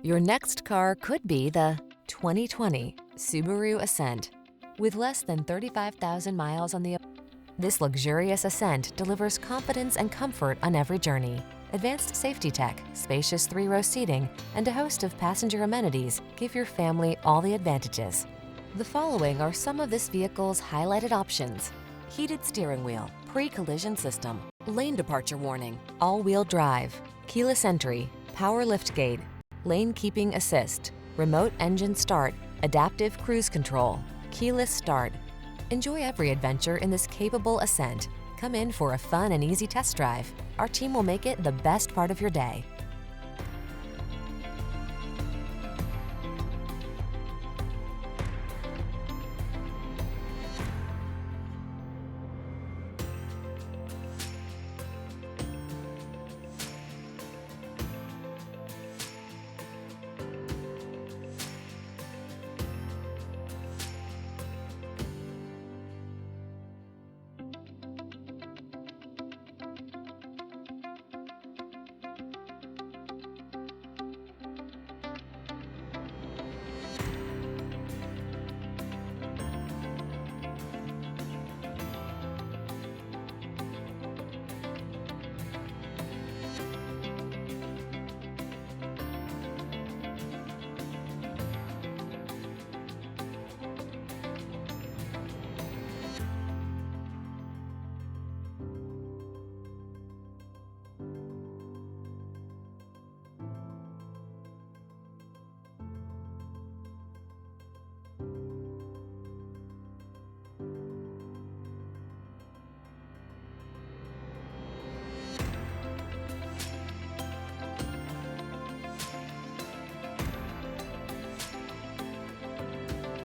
Your next car could be the 2020 Subaru Ascent. With less than 35,000 miles on the This luxurious Ascent delivers confidence and comfort on every journey. Advanced safety tech, spacious 3-row seating, and a host of passenger amenities give your family all the advantages. The following are some of this vehicle's highlighted options: heated steering wheel, pre-collision system, lane departure warning, all-wheel drive, keyless entry, power liftgate, lane keeping assist, remote engine start, adaptive cruise control, keyless start. Enjoy every adventure in this capable Ascent. Come in for a fun and easy test drive. Our team will make it the best part of your day.